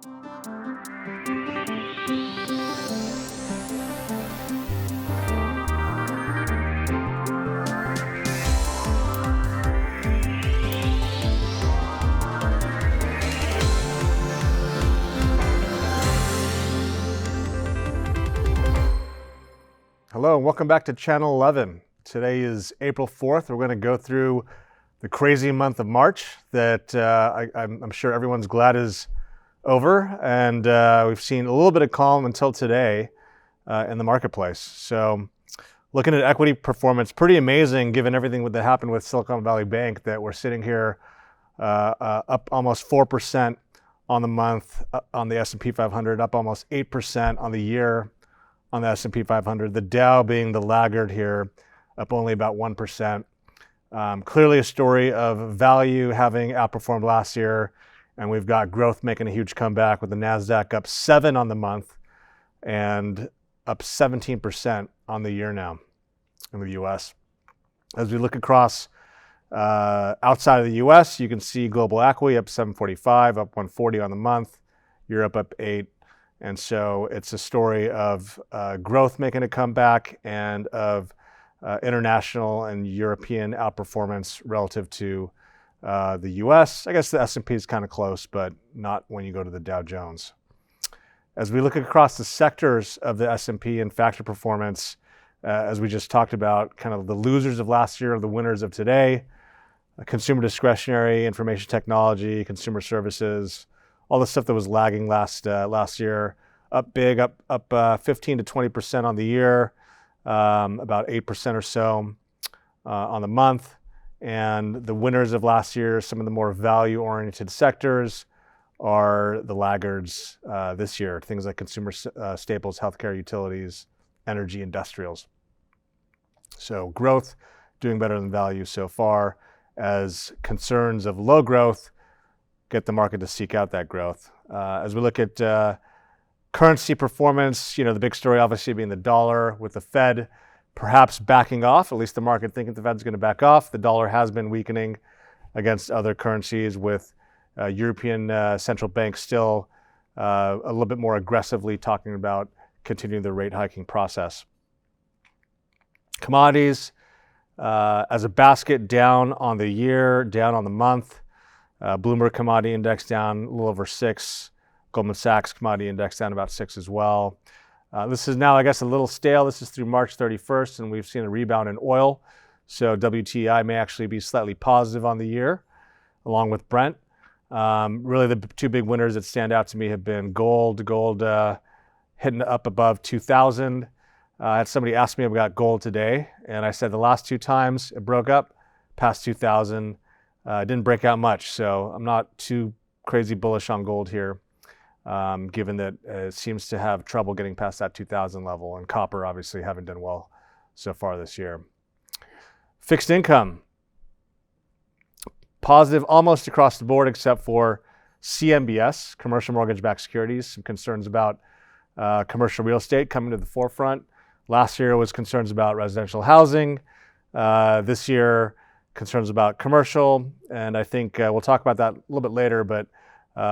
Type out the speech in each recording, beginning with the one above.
Hello and welcome back to Channel 11. Today is April 4th. We're going to go through the crazy month of March that I'm sure everyone's glad is over, and we've seen a little bit of calm until today in the marketplace. So looking at equity performance, pretty amazing given everything that happened with Silicon Valley Bank, that we're sitting here up almost 4% on the month on the S&P 500, up almost 8% on the year on the S&P 500, the Dow being the laggard here, up only about 1%. Clearly a story of value having outperformed last year, and we've got growth making a huge comeback with the Nasdaq up 7 on the month and up 17% on the year now in the US. As we look across outside of the US, you can see global equity up 745, up 140 on the month, Europe up 8. And so it's a story of growth making a comeback and of international and European outperformance relative to the US. I guess the S&P is kind of close, but not when you go to the Dow Jones. As we look across the sectors of the S&P and factor performance, as we just talked about, kind of the losers of last year are the winners of today. Consumer discretionary, information technology, consumer services, all the stuff that was lagging last year, up big, up 15 to 20% on the year, about 8% or so on the month. And the winners of last year, some of the more value-oriented sectors, are the laggards this year. Things like consumer staples, healthcare, utilities, energy, industrials. So growth doing better than value so far, as concerns of low growth get the market to seek out that growth. As we look at currency performance, the big story obviously being the dollar, with the Fed perhaps backing off, at least the market thinking the Fed's going to back off. The dollar has been weakening against other currencies, with European central banks still a little bit more aggressively talking about continuing the rate hiking process. Commodities as a basket, down on the year, down on the month. Bloomberg Commodity Index down a little over 6. Goldman Sachs Commodity Index down about 6 as well. This is now, I guess, a little stale. This is through March 31st, and we've seen a rebound in oil. So WTI may actually be slightly positive on the year, along with Brent. Really, the two big winners that stand out to me have been gold. Gold hitting up above 2,000. I had somebody ask me about gold today, and I said the last 2 times it broke up past 2,000. Didn't break out much, so I'm not too crazy bullish on gold here, given that it seems to have trouble getting past that 2,000 level, and copper obviously haven't done well so far this year. Fixed income, positive almost across the board except for CMBS, commercial mortgage-backed securities. Some concerns about commercial real estate coming to the forefront. Last year was concerns about residential housing. This year, concerns about commercial, and I think we'll talk about that a little bit later, but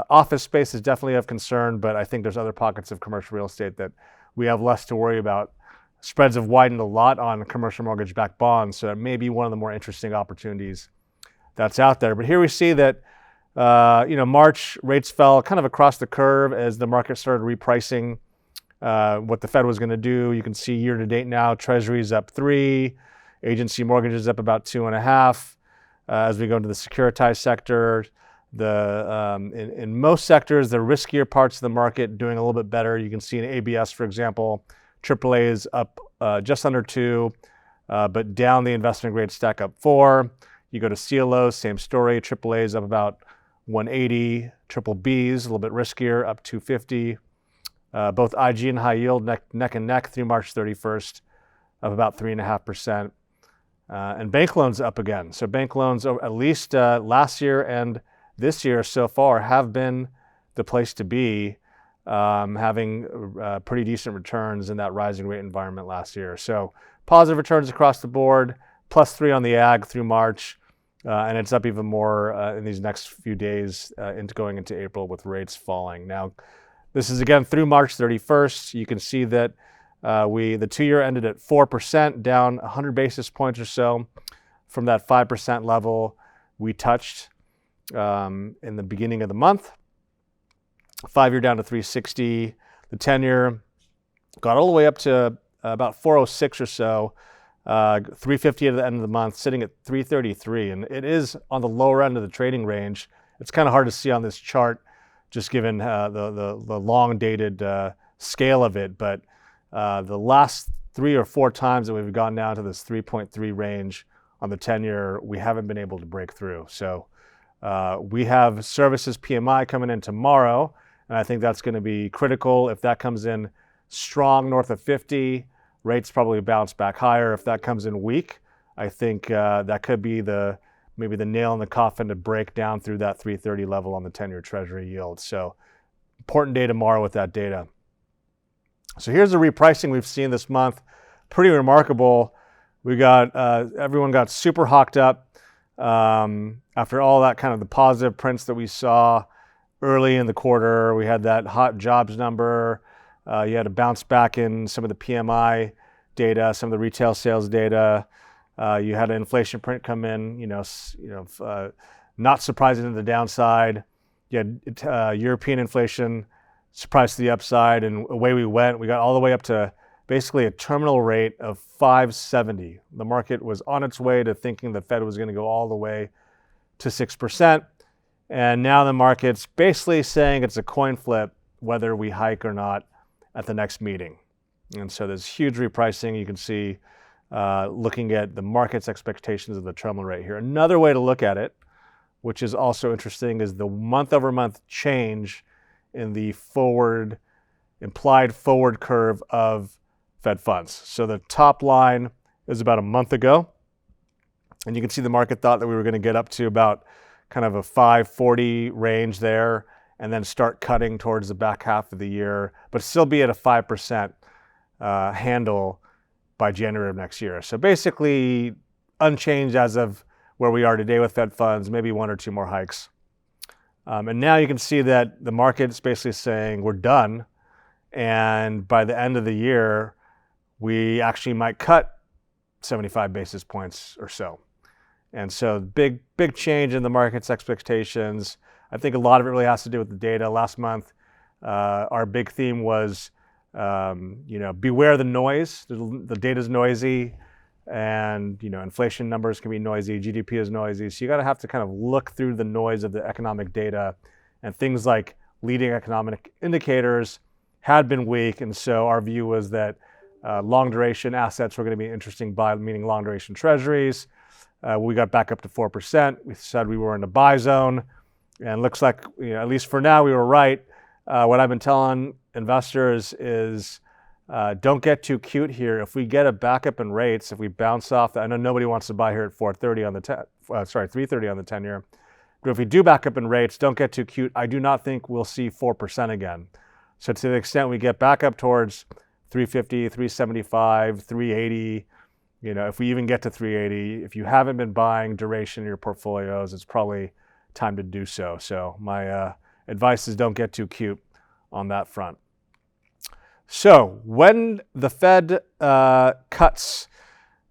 office space is definitely of concern, but I think there's other pockets of commercial real estate that we have less to worry about. Spreads have widened a lot on commercial mortgage-backed bonds, so it may be one of the more interesting opportunities that's out there. But here we see that March rates fell kind of across the curve as the market started repricing what the Fed was going to do. You can see year to date now, Treasury's up 3, agency mortgages up about 2.5. As we go into the securitized sector, in most sectors, the riskier parts of the market doing a little bit better. You can see in ABS, for example, AAA is up just under 2, but down the investment grade stack up 4. You go to CLOs, same story. AAA is up about 180. Triple B's a little bit riskier, up 250. Both IG and high yield neck and neck through March 31st, up about 3.5%. And bank loans up again. So bank loans, at least last year and this year so far, have been the place to be, having pretty decent returns in that rising rate environment last year. So positive returns across the board, +3 on the ag through March, and it's up even more in these next few days into going into April with rates falling. Now, this is again through March 31st. You can see that the 2-year ended at 4%, down 100 basis points or so from that 5% level we touched in the beginning of the month. 5-year down to 360. The 10-year got all the way up to about 406 or so. 350 at the end of the month, sitting at 333, and it is on the lower end of the trading range. It's kind of hard to see on this chart, just given the long dated scale of it. But the last 3 or 4 times that we've gone down to this 3.3 range on the 10-year, we haven't been able to break through. So we have services PMI coming in tomorrow, and I think that's going to be critical. If that comes in strong north of 50, rates probably bounce back higher. If that comes in weak, I think that could be maybe the nail in the coffin to break down through that 330 level on the 10-year Treasury yield. So important day tomorrow with that data. So here's the repricing we've seen this month. Pretty remarkable. We got everyone got super hawked up after all that kind of the positive prints that we saw early in the quarter. We had that hot jobs number. You had to bounce back in some of the PMI data, some of the retail sales data. You had an inflation print come in, not surprising to the downside. You had European inflation surprised to the upside, and away we went. We got all the way up to basically a terminal rate of 570. The market was on its way to thinking the Fed was going to go all the way to 6%. And now the market's basically saying it's a coin flip whether we hike or not at the next meeting. And so there's huge repricing. You can see looking at the market's expectations of the terminal rate here. Another way to look at it, which is also interesting, is the month-over-month change in the implied forward curve of Fed funds. So the top line is about a month ago, and you can see the market thought that we were going to get up to about kind of a 540 range there, and then start cutting towards the back half of the year, but still be at a 5% handle by January of next year. So basically unchanged as of where we are today with Fed funds, maybe 1 or 2 more hikes. And now you can see that the market's basically saying we're done, and by the end of the year, we actually might cut 75 basis points or so. And so big change in the market's expectations. I think a lot of it really has to do with the data. Last month, our big theme was, beware the noise. The data's noisy, and inflation numbers can be noisy. GDP is noisy. So you got to have to kind of look through the noise of the economic data, and things like leading economic indicators had been weak. And so our view was that long duration assets were going to be an interesting buy, meaning long duration treasuries. We got back up to 4%. We said we were in a buy zone. And looks like, at least for now, we were right. What I've been telling investors is don't get too cute here. If we get a backup in rates, if we bounce off, I know nobody wants to buy here at 330 on the 10-year. But if we do back up in rates, don't get too cute. I do not think we'll see 4% again. So to the extent we get back up towards 350, 375, 380, if we even get to 380, if you haven't been buying duration in your portfolios, it's probably time to do so. So my advice is don't get too cute on that front. So when the Fed cuts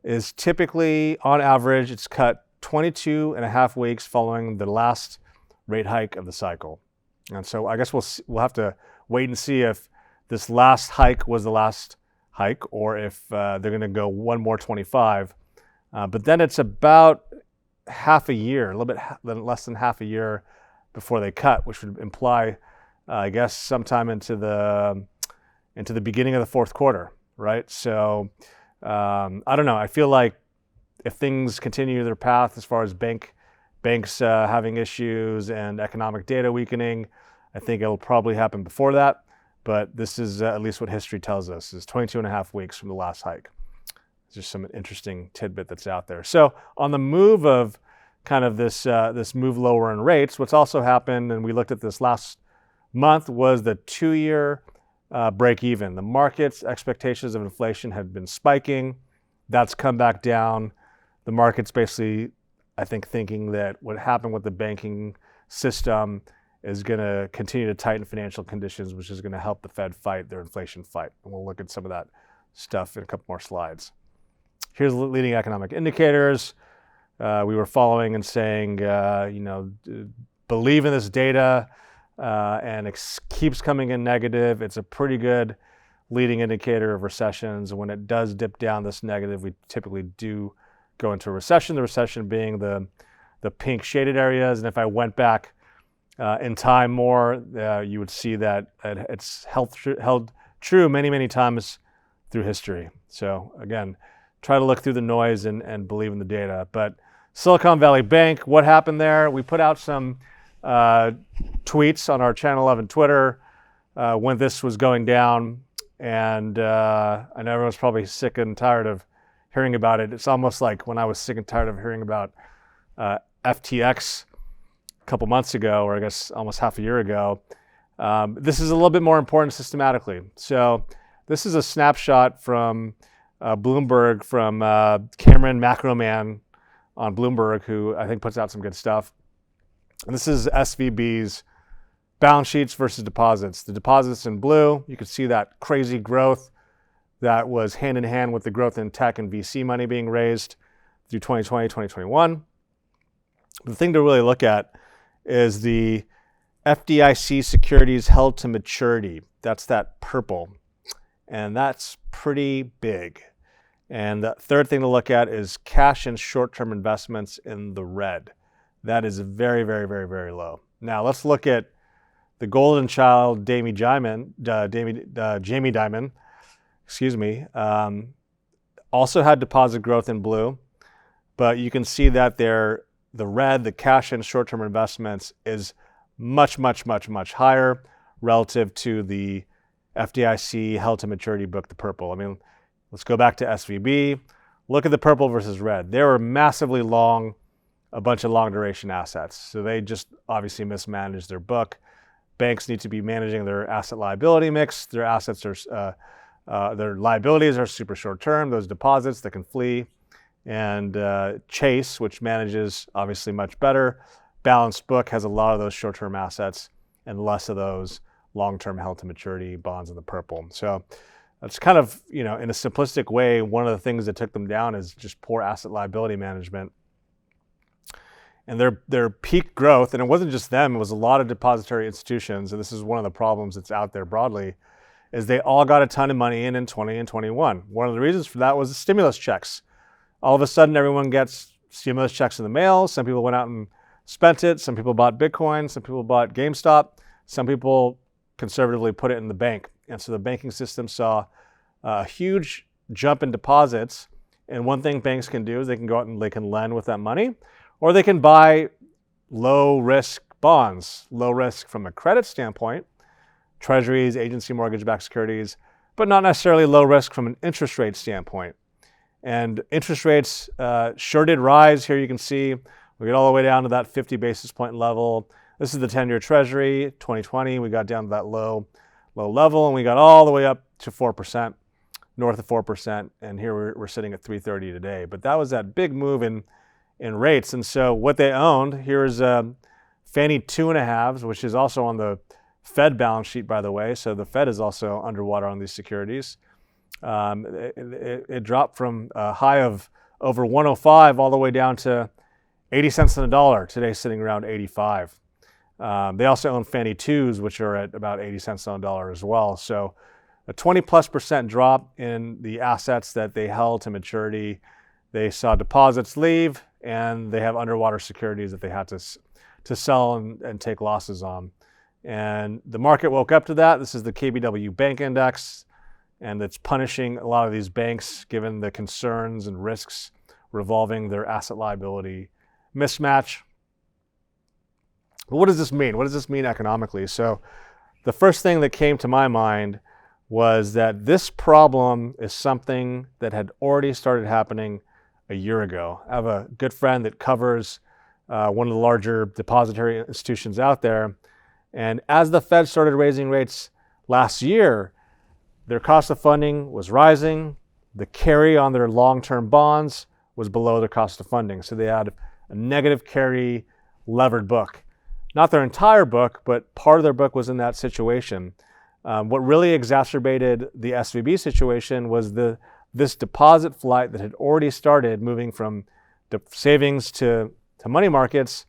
is typically, on average, it's cut 22 and a half weeks following the last rate hike of the cycle. And so I guess we'll have to wait and see if this last hike was the last hike, or if they're going to go one more 25. But then it's about half a year, a little bit less than half a year before they cut, which would imply, I guess, sometime into the beginning of the fourth quarter, right? So I don't know. I feel like if things continue their path as far as banks having issues and economic data weakening, I think it'll probably happen before that. But this is at least what history tells us, is 22 and a half weeks from the last hike. It's just some interesting tidbit that's out there. So on the move of kind of this move lower in rates, what's also happened, and we looked at this last month, was the 2-year break even. The market's expectations of inflation had been spiking. That's come back down. The market's basically I think thinking that what happened with the banking system is going to continue to tighten financial conditions, which is going to help the Fed fight their inflation fight. And we'll look at some of that stuff in a couple more slides. Here's the leading economic indicators. We were following and saying, believe in this data, and it keeps coming in negative. It's a pretty good leading indicator of recessions. When it does dip down this negative, we typically do go into a recession. The recession being the pink shaded areas. And if I went back in time more, you would see that it's held true many, many times through history. So again, try to look through the noise and believe in the data. But Silicon Valley Bank, what happened there? We put out some tweets on our Channel 11 Twitter when this was going down. And I know everyone's probably sick and tired of hearing about it. It's almost like when I was sick and tired of hearing about FTX a couple months ago, or I guess almost half a year ago. This is a little bit more important systematically. So this is a snapshot from Bloomberg, from Cameron Macroman on Bloomberg, who I think puts out some good stuff. And this is SVB's balance sheets versus deposits. The deposits in blue, you can see that crazy growth that was hand in hand with the growth in tech and VC money being raised through 2020, 2021. The thing to really look at is the FDIC securities held to maturity. That's that purple. And that's pretty big. And the third thing to look at is cash and short-term investments in the red. That is very, very, very, very low. Now let's look at the golden child, Jamie Dimon, also had deposit growth in blue, but you can see that the red, the cash and short-term investments, is much, much, much, much higher relative to the FDIC held to maturity book, the purple. I mean, let's go back to SVB. Look at the purple versus red. They were massively long, a bunch of long duration assets. So they just obviously mismanaged their book. Banks need to be managing their asset liability mix. Their assets are, their liabilities are super short term. Those deposits that can flee. And Chase, which manages obviously much better, balanced book, has a lot of those short term assets and less of those long term held to maturity bonds in the purple. So that's kind of, in a simplistic way, one of the things that took them down is just poor asset liability management. And their peak growth, and it wasn't just them, it was a lot of depository institutions, and this is one of the problems that's out there broadly, is they all got a ton of money in 20 and 21. One of the reasons for that was the stimulus checks. All of a sudden, everyone gets stimulus checks in the mail. Some people went out and spent it. Some people bought Bitcoin. Some people bought GameStop. Some people conservatively put it in the bank. And so the banking system saw a huge jump in deposits. And one thing banks can do is they can go out and they can lend with that money, or they can buy low-risk bonds, low risk from a credit standpoint, treasuries, agency mortgage-backed securities, but not necessarily low risk from an interest rate standpoint. And interest rates sure did rise. Here you can see we get all the way down to that 50 basis point level. This is the 10-year Treasury, 2020. We got down to that low level, and we got all the way up to 4%, north of 4%. And here we're sitting at 330 today. But that was that big move in rates. And so what they owned, here's Fannie 2.5s, which is also on the Fed balance sheet, by the way. So the Fed is also underwater on these securities. It dropped from a high of over 105 all the way down to 80 cents on the dollar. Today sitting around 85. They also own Fannie 2s, which are at about 80 cents on the dollar as well. So a 20+% drop in the assets that they held to maturity. They saw deposits leave, and they have underwater securities that they had to sell and take losses on. And the market woke up to that. This is the KBW Bank Index, and it's punishing a lot of these banks given the concerns and risks revolving their asset liability mismatch. But what does this mean? What does this mean economically? So the first thing that came to my mind was that this problem is something that had already started happening a year ago. I have a good friend that covers one of the larger depository institutions out there. And as the Fed started raising rates last year, their cost of funding was rising. The carry on their long-term bonds was below their cost of funding. So they had a negative carry levered book. Not their entire book, but part of their book was in that situation. What really exacerbated the SVB situation was this deposit flight that had already started moving from savings to money markets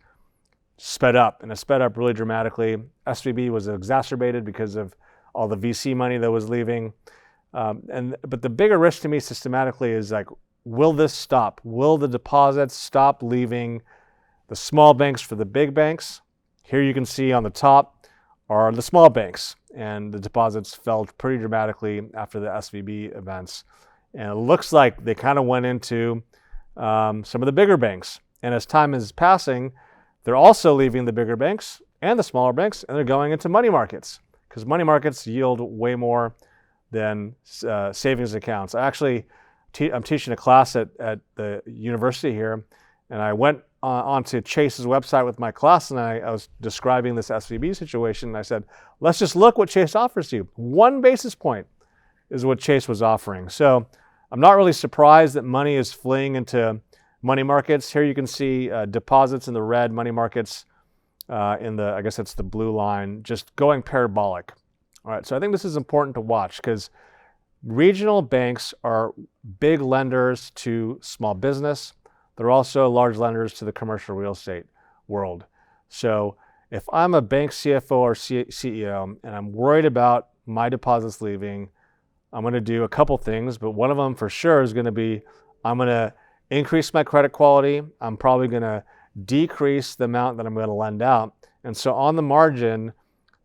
sped up, and it sped up really dramatically. SVB was exacerbated because of all the VC money that was leaving. But the bigger risk to me systematically is like, will this stop? Will the deposits stop leaving the small banks for the big banks? Here you can see on the top are the small banks, and the deposits fell pretty dramatically after the SVB events. And it looks like they kind of went into some of the bigger banks. And as time is passing, they're also leaving the bigger banks and the smaller banks, and they're going into money markets, because money markets yield way more than savings accounts. I'm teaching a class at the university here, and I went onto Chase's website with my class, and I was describing this SVB situation, and I said, let's just look what Chase offers you. 1 basis point is what Chase was offering. So I'm not really surprised that money is fleeing into money markets. Here you can see deposits in the red, money markets I guess that's the blue line, just going parabolic. All right, so I think this is important to watch, because regional banks are big lenders to small business. They're also large lenders to the commercial real estate world. So if I'm a bank CFO or CEO and I'm worried about my deposits leaving, I'm going to do a couple things, but one of them for sure is going to be, I'm going to increase my credit quality. I'm probably going to decrease the amount that I'm going to lend out. And so on the margin,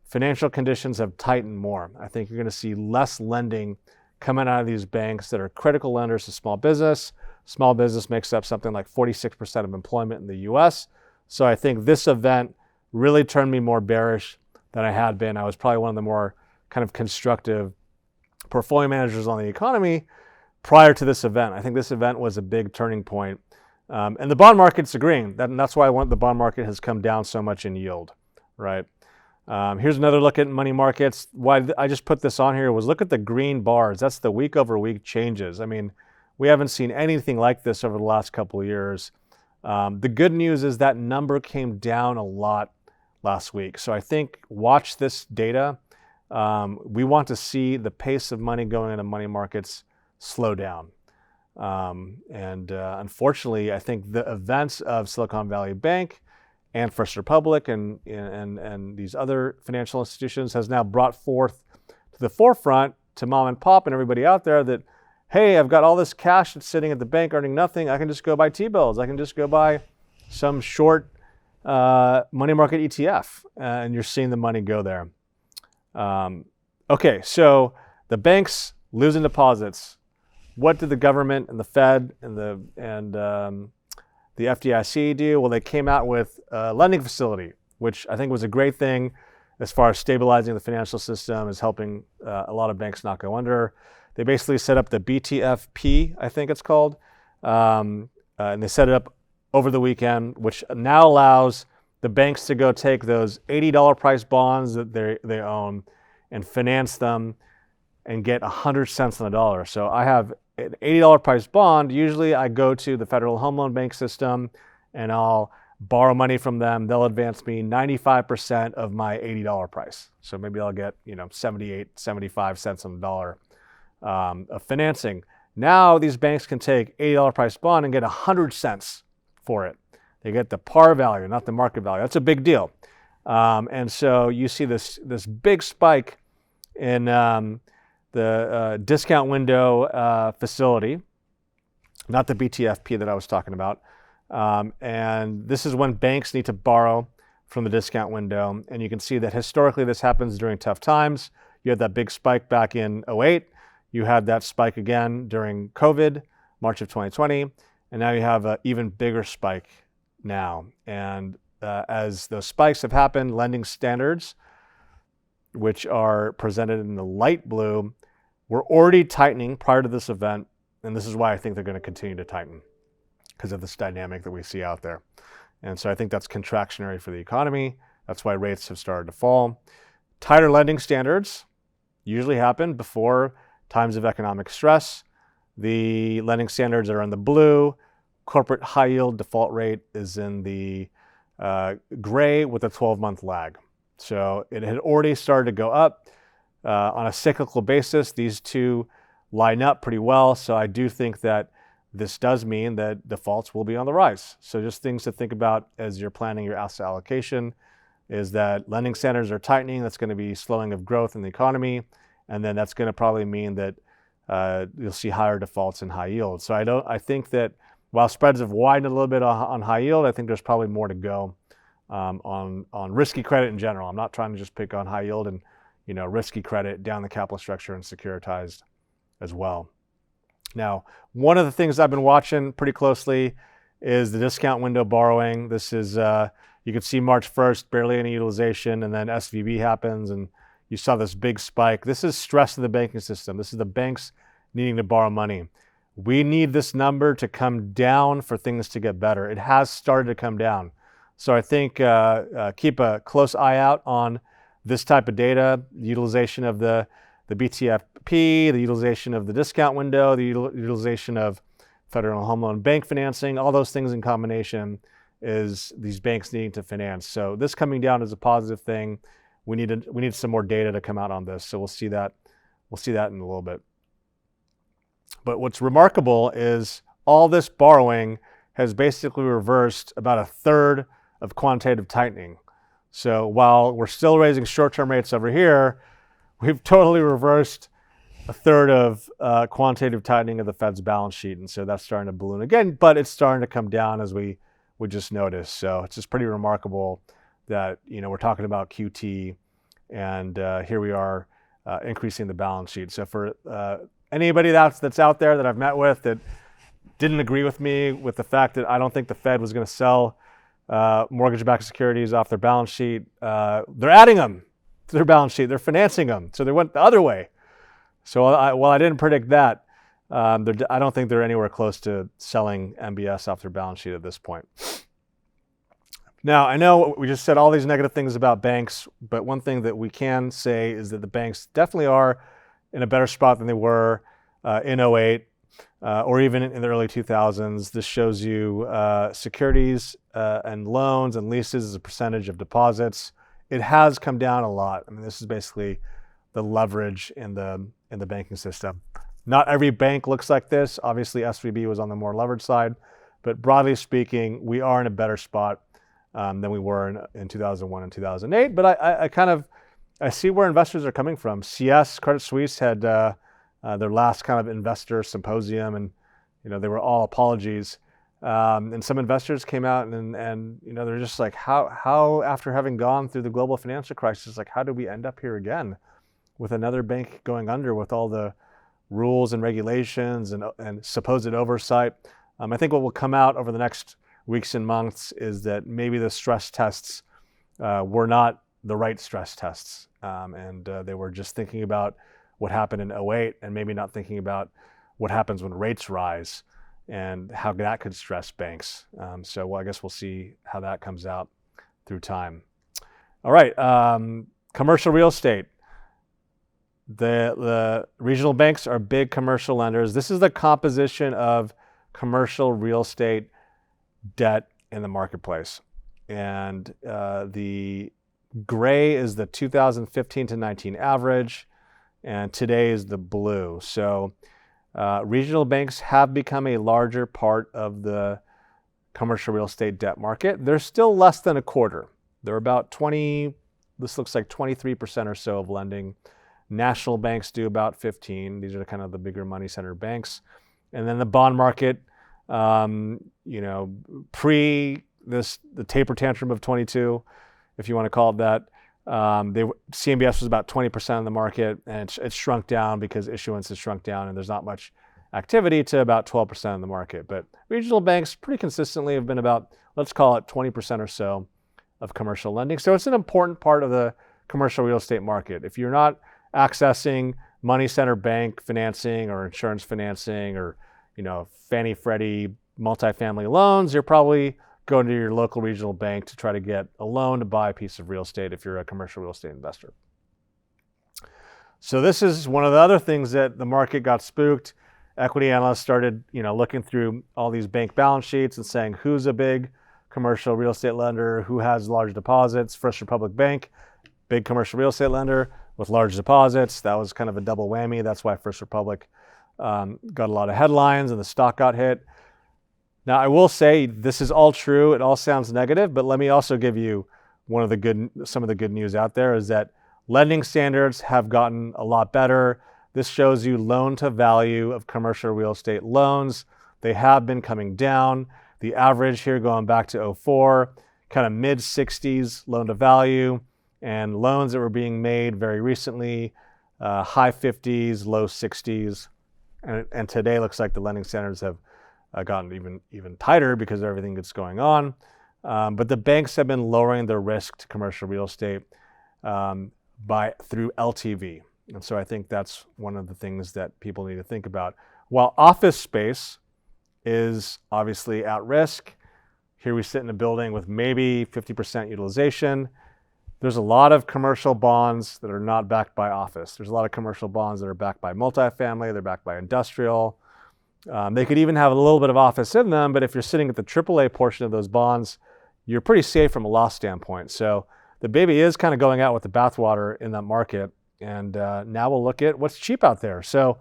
financial conditions have tightened more. I think you're going to see less lending coming out of these banks that are critical lenders to small business. Small business makes up something like 46% of employment in the US. So I think this event really turned me more bearish than I had been. I was probably one of the more kind of constructive portfolio managers on the economy prior to this event. I think this event was a big turning point. And the bond market's agreeing. That's why the bond market has come down so much in yield, right? Here's another look at money markets. Why I just put this on here was look at the green bars. That's the week over week changes. I mean, we haven't seen anything like this over the last couple of years. The good news is that number came down a lot last week. So I think watch this data. We want to see the pace of money going into money markets slow down. Unfortunately, I think the events of Silicon Valley Bank and First Republic and these other financial institutions has now brought forth to the forefront to mom and pop and everybody out there that, hey, I've got all this cash that's sitting at the bank earning nothing. I can just go buy T-bills. I can just go buy some short money market ETF, and you're seeing the money go there. Okay, so the banks losing deposits. What did the government and the Fed and the FDIC do? Well, they came out with a lending facility, which I think was a great thing as far as stabilizing the financial system, is helping a lot of banks not go under. They basically set up the BTFP, I think it's called, and they set it up over the weekend, which now allows the banks to go take those $80 price bonds that they own and finance them and get 100 cents on the dollar. So I have an $80 price bond. Usually I go to the Federal Home Loan Bank system and I'll borrow money from them. They'll advance me 95% of my $80 price. So maybe I'll get 78, 75 cents on the dollar of financing. Now these banks can take $80 price bond and get 100 cents for it. They get the par value, not the market value. That's a big deal. And so you see this big spike in the discount window facility, not the BTFP that I was talking about. And this is when banks need to borrow from the discount window. And you can see that historically this happens during tough times. You had that big spike back in 2008. You had that spike again during COVID, March of 2020. And now you have an even bigger spike now. And as those spikes have happened, lending standards, which are presented in the light blue, were already tightening prior to this event. And this is why I think they're going to continue to tighten, because of this dynamic that we see out there. And so I think that's contractionary for the economy. That's why rates have started to fall. Tighter lending standards usually happen before times of economic stress. The lending standards are in the blue. corporate high yield default rate is in the gray with a 12-month lag. So it had already started to go up on a cyclical basis. These two line up pretty well. So I do think that this does mean that defaults will be on the rise. So just things to think about as you're planning your asset allocation is that lending standards are tightening. That's going to be slowing of growth in the economy. And then that's going to probably mean that you'll see higher defaults in high yield. So I think that while spreads have widened a little bit on high yield, I think there's probably more to go on risky credit in general. I'm not trying to just pick on high yield and risky credit down the capital structure and securitized as well. Now, one of the things I've been watching pretty closely is the discount window borrowing. This is, you can see March 1st, barely any utilization, and then SVB happens, and you saw this big spike. This is stress of the banking system. This is the banks needing to borrow money. We need this number to come down for things to get better. It has started to come down. So I think keep a close eye out on this type of data, the utilization of the BTFP, the utilization of the discount window, the utilization of Federal Home Loan Bank financing, all those things in combination is these banks needing to finance. So this coming down is a positive thing. We need some more data to come out on this. So we'll see that in a little bit. But what's remarkable is all this borrowing has basically reversed about a third of quantitative tightening. So while we're still raising short-term rates over here, we've totally reversed a third of quantitative tightening of the Fed's balance sheet. And so that's starting to balloon again, but it's starting to come down as we just noticed. So it's just pretty remarkable that, we're talking about QT and here we are increasing the balance sheet. So for anybody that's out there that I've met with that didn't agree with me with the fact that I don't think the Fed was going to sell mortgage-backed securities off their balance sheet, they're adding them to their balance sheet. They're financing them. So they went the other way. So while I didn't predict that, I don't think they're anywhere close to selling MBS off their balance sheet at this point. Now, I know we just said all these negative things about banks, but one thing that we can say is that the banks definitely are in a better spot than they were in 2008 or even in the early 2000s. This shows you securities and loans and leases as a percentage of deposits. It has come down a lot. I mean, this is basically the leverage in the banking system. Not every bank looks like this. Obviously, SVB was on the more leveraged side, but broadly speaking, we are in a better spot than we were in 2001 and 2008. But I see where investors are coming from. CS, Credit Suisse had their last kind of investor symposium, and they were all apologies. And some investors came out and they're just like, how after having gone through the global financial crisis, like how did we end up here again with another bank going under with all the rules and regulations and supposed oversight? I think what will come out over the next weeks and months is that maybe the stress tests were not the right stress tests. And they were just thinking about what happened in 2008 and maybe not thinking about what happens when rates rise and how that could stress banks. So I guess we'll see how that comes out through time. All right, commercial real estate. The regional banks are big commercial lenders. This is the composition of commercial real estate debt in the marketplace. And the gray is the 2015 to 19 average, and today is the blue. So regional banks have become a larger part of the commercial real estate debt market. They're still less than a quarter. They're about 20, this looks like 23% or so of lending. National banks do about 15. These are kind of the bigger money center banks. And then the bond market, pre the taper tantrum of 22, if you want to call it that, CMBS was about 20% of the market, and it's shrunk down because issuance has shrunk down and there's not much activity to about 12% of the market. But regional banks pretty consistently have been about, let's call it 20% or so of commercial lending. So it's an important part of the commercial real estate market. If you're not accessing money center bank financing or insurance financing or, Fannie Freddie multifamily loans, you're probably going to your local regional bank to try to get a loan to buy a piece of real estate if you're a commercial real estate investor. So this is one of the other things that the market got spooked. equity analysts started, looking through all these bank balance sheets and saying, who's a big commercial real estate lender, who has large deposits? First Republic Bank, big commercial real estate lender with large deposits. That was kind of a double whammy. That's why First Republic got a lot of headlines and the stock got hit. Now, I will say this is all true. It all sounds negative, but let me also give you some of the good news out there is that lending standards have gotten a lot better. This shows you loan to value of commercial real estate loans. They have been coming down. The average here going back to 2004, kind of mid 60s loan to value, and loans that were being made very recently, high 50s, low 60s. And today looks like the lending standards have gotten even tighter because of everything that's going on. But the banks have been lowering their risk to commercial real estate through LTV. And so I think that's one of the things that people need to think about. While office space is obviously at risk, here we sit in a building with maybe 50% utilization. There's a lot of commercial bonds that are not backed by office. There's a lot of commercial bonds that are backed by multifamily, they're backed by industrial. They could even have a little bit of office in them, but if you're sitting at the AAA portion of those bonds, you're pretty safe from a loss standpoint. So the baby is kind of going out with the bathwater in that market. And now we'll look at what's cheap out there. So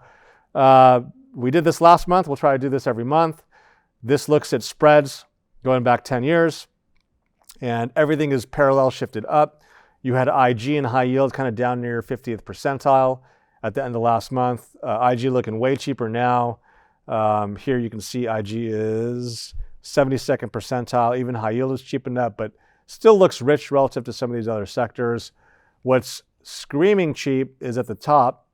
we did this last month. We'll try to do this every month. This looks at spreads going back 10 years. And everything is parallel shifted up. You had IG and high yield kind of down near your 50th percentile at the end of last month. IG looking way cheaper now. Here you can see IG is 72nd percentile. Even high yield is cheapened up, but still looks rich relative to some of these other sectors. What's screaming cheap is at the top,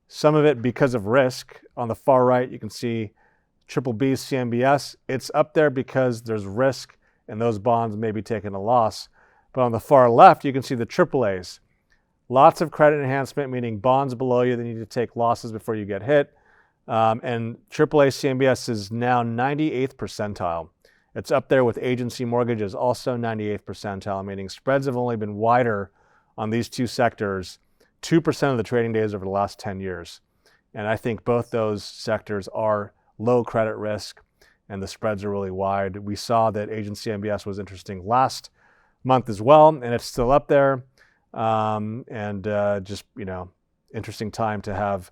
some of it because of risk. On the far right, you can see BBB CMBS. It's up there because there's risk and those bonds may be taking a loss. But on the far left, you can see the AAAs. Lots of credit enhancement, meaning bonds below you that need to take losses before you get hit. And AAA CMBS is now 98th percentile. It's up there with agency mortgages, also 98th percentile, meaning spreads have only been wider on these two sectors 2% of the trading days over the last 10 years. And I think both those sectors are low credit risk and the spreads are really wide. We saw that agency MBS was interesting last month as well, and it's still up there. Interesting time to have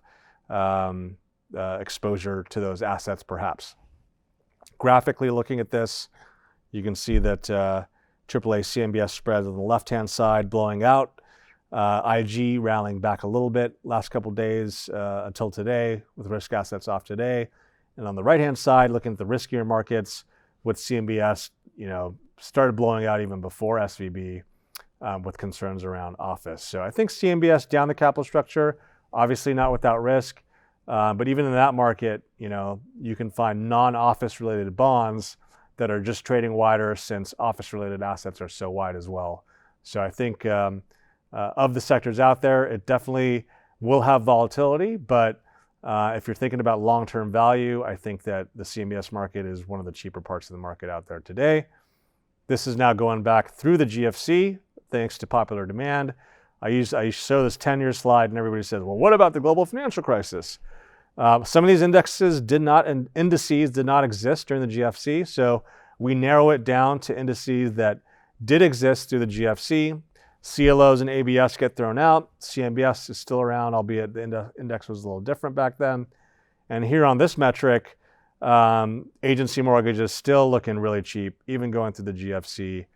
exposure to those assets perhaps. Graphically looking at this, you can see that AAA CMBS spreads on the left-hand side blowing out. IG rallying back a little bit last couple of days until today, with risk assets off today. And on the right-hand side, looking at the riskier markets with CMBS, started blowing out even before SVB with concerns around office. So I think CMBS down the capital structure, obviously not without risk. But even in that market, you can find non-office related bonds that are just trading wider since office related assets are so wide as well. So I think of the sectors out there, it definitely will have volatility, but if you're thinking about long-term value, I think that the CMBS market is one of the cheaper parts of the market out there today. This is now going back through the GFC, thanks to popular demand. I show this 10-year slide and everybody says, well, what about the global financial crisis? Some of these indices did not exist during the GFC, so we narrow it down to indices that did exist through the GFC. CLOs and ABS get thrown out. CMBS is still around, albeit the index was a little different back then. And here on this metric, agency mortgages still looking really cheap, even going through the GFC.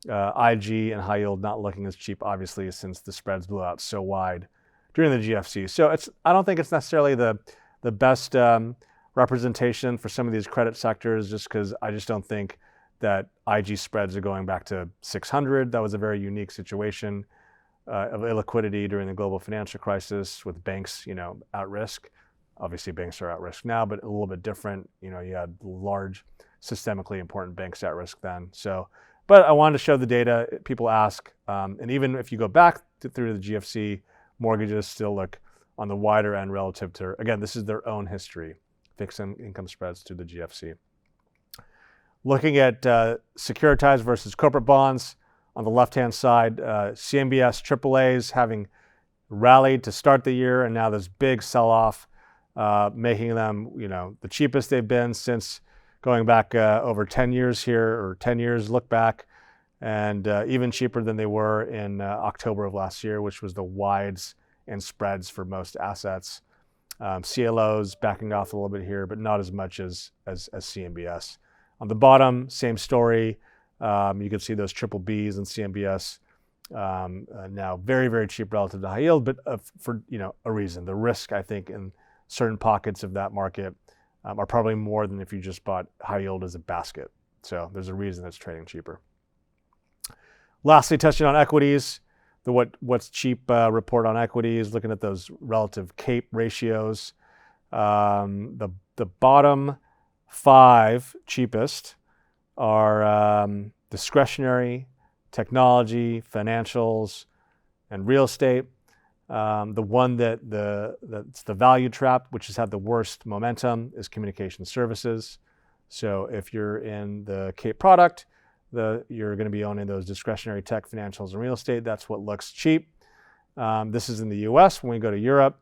IG and high yield not looking as cheap, obviously, since the spreads blew out so wide during the GFC. So I don't think it's necessarily the best representation for some of these credit sectors, just because I just don't think that IG spreads are going back to 600. That was a very unique situation of illiquidity during the global financial crisis with banks, at risk. Obviously, banks are at risk now, but a little bit different. You had large, systemically important banks at risk then. So, but I wanted to show the data. People ask, and even if you go back through the GFC, mortgages still look on the wider end relative to, again, this is their own history, fixed income spreads to the GFC. Looking at securitized versus corporate bonds, on the left-hand side, CMBS AAAs having rallied to start the year, and now this big sell-off making them, the cheapest they've been since going back over 10 years here, or 10 years look back, and even cheaper than they were in October of last year, which was the wides and spreads for most assets. CLOs backing off a little bit here, but not as much as CMBS. On the bottom, same story. You can see those triple Bs and CMBS now very, very cheap relative to high yield, but for a reason. The risk, I think, in certain pockets of that market are probably more than if you just bought high yield as a basket. So there's a reason it's trading cheaper. Lastly, touching on equities, the what's cheap report on equities, looking at those relative CAPE ratios. The bottom 5 cheapest are discretionary, technology, financials, and real estate. The one that's the value trap, which has had the worst momentum, is communication services. So if you're in the CAPE product, you're going to be owning those discretionary tech, financials, and real estate. That's what looks cheap. This is in the US. When we go to Europe,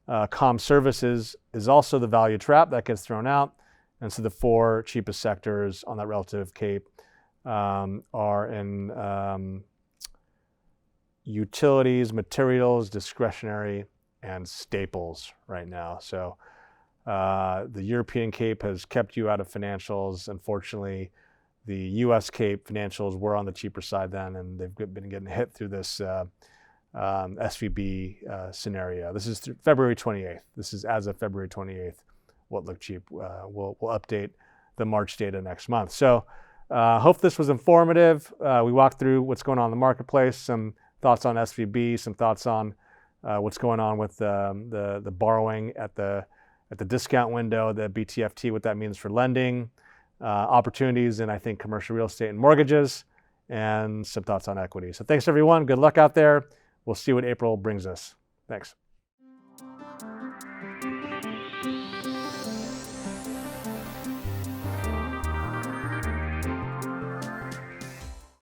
comm services is also the value trap that gets thrown out. And so the 4 cheapest sectors on that relative CAPE are in utilities, materials, discretionary, and staples right now. So the European CAPE has kept you out of financials. Unfortunately, the US CAPE financials were on the cheaper side then, and they've been getting hit through this SVB scenario. This is through February 28th. This is as of February 28th, what looked cheap. We'll update the March data next month. So hope this was informative. We walked through what's going on in the marketplace, some thoughts on SVB, some thoughts on what's going on with the borrowing at the discount window, the BTFT, what that means for lending, opportunities in, I think, commercial real estate and mortgages, and some thoughts on equity. So thanks, everyone. Good luck out there. We'll see what April brings us. Thanks.